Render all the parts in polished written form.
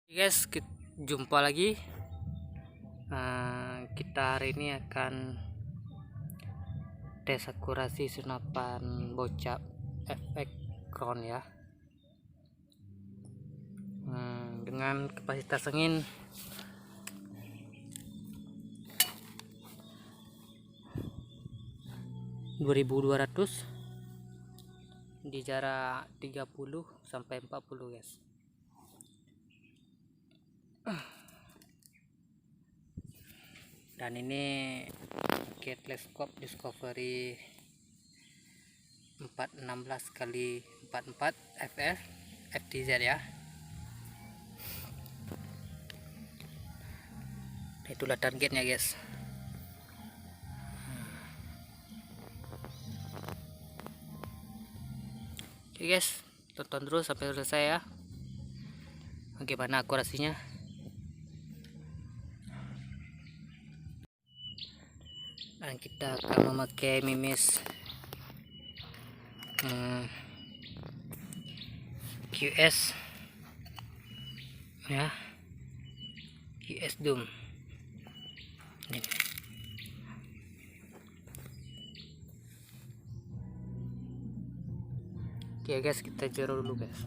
Guys, jumpa lagi. Kita hari ini akan tes akurasi senapan bocap efek ground ya, dengan kapasitas angin 2200 di jarak 30 sampai 40 guys. Dan ini pakai teleskop Discovery 416 kali 44 fps FTZ ya. Itulah targetnya guys. Oke guys, tonton terus sampai selesai ya, bagaimana akurasinya. Dan kita akan memakai mimis QS ya, QS Doom ini. Oke guys, kita zero dulu guys.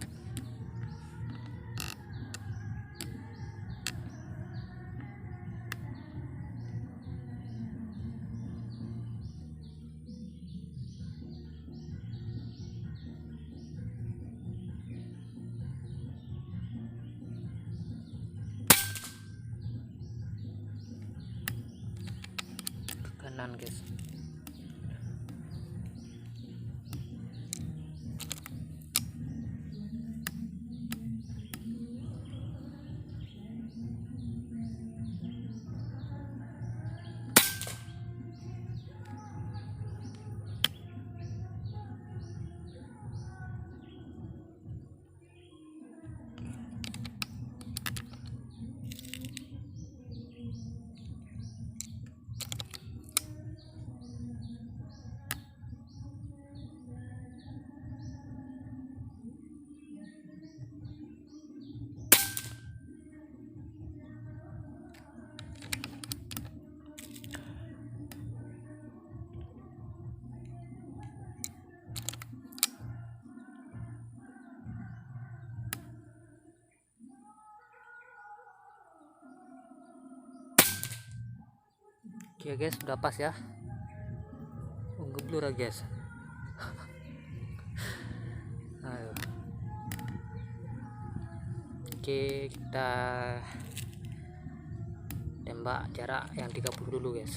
Kanan guys. Oke guys, sudah pas ya. Ngeblur guys. Ayo. Oke, kita tembak jarak yang 30 dulu guys.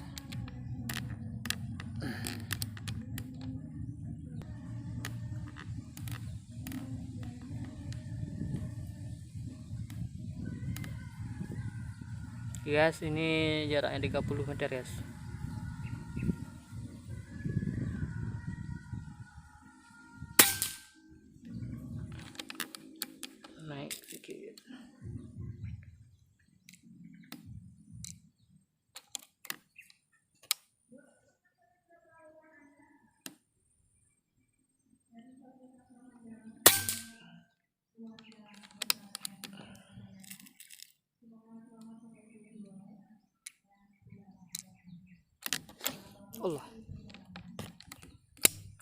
Guys, ini jaraknya 30 meter guys. Naik sedikit. Allah,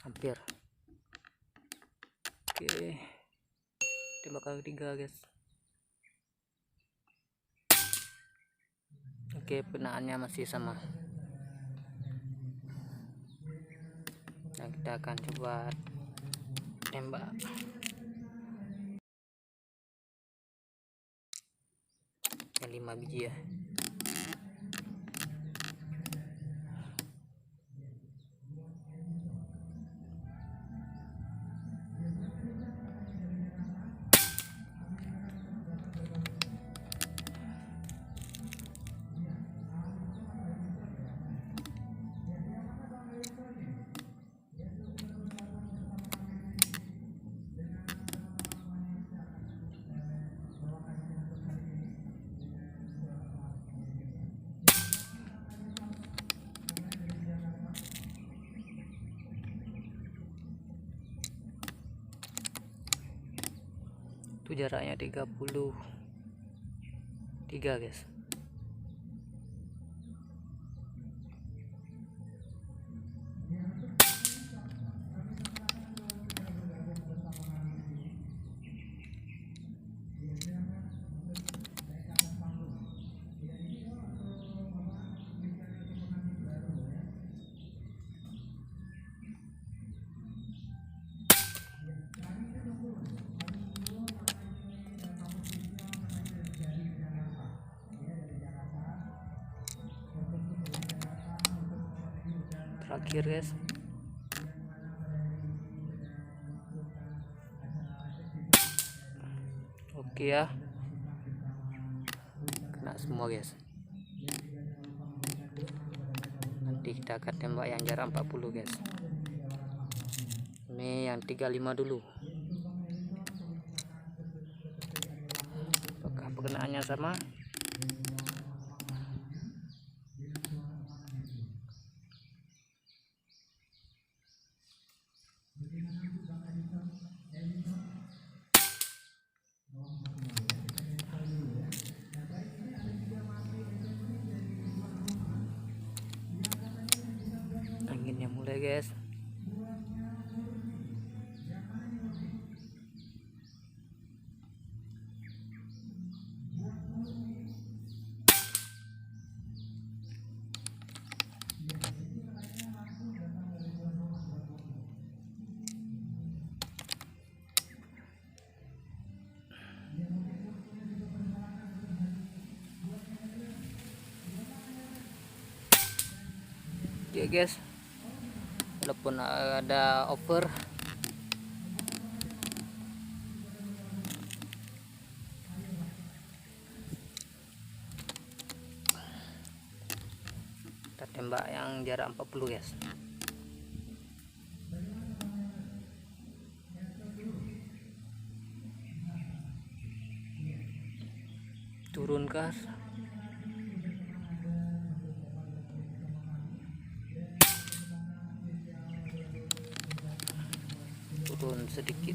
hampir. Oke, tembakan ketiga guys. Oke, penaannya masih sama. Nah, kita akan coba tembak. Yang 5 biji ya. Itu jaraknya 30. 3 guys. Terakhir guys. Oke ya, kena semua guys. Nanti kita akan tembak yang jarak 40 guys. Ini yang 35 dulu. Apakah perkenaannya sama? Anginnya mulai guys. Oke guys, walaupun ada over, kita tembak yang jarak 40 guys. Turun gas. Turun sedikit.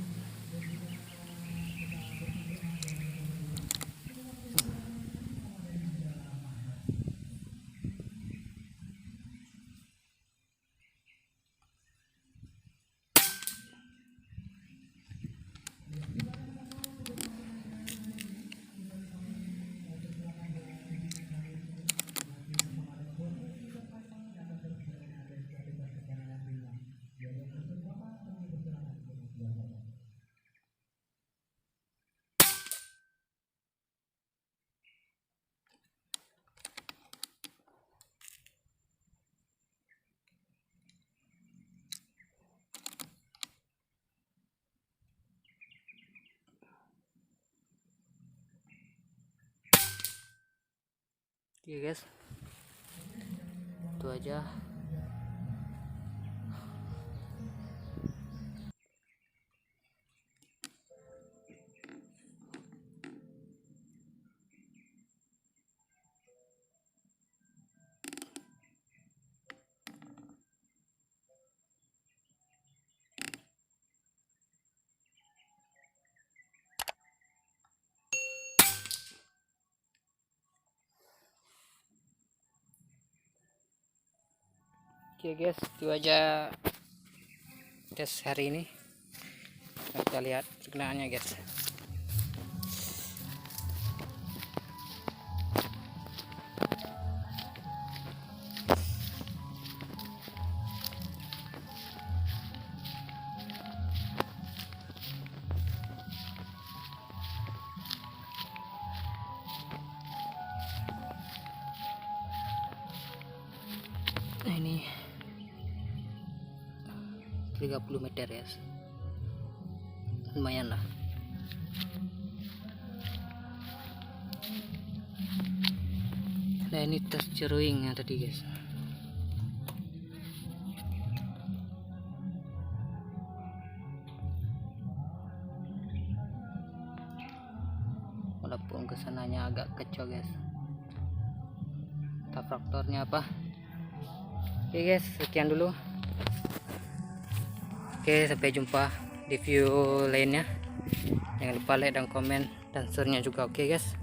Oke guys, itu aja. Oke guys, itu aja tes hari ini. Kita lihat perkenaannya guys. Nah ini 30 meter ya, lumayan lah. Nah ini tes ceruing yang tadi guys. Walaupun kesananya agak kacau guys, tak faktornya apa. Oke guys, sekian dulu. Oke, sampai jumpa di video lainnya. Jangan lupa like dan komen dan share-nya juga. Oke guys.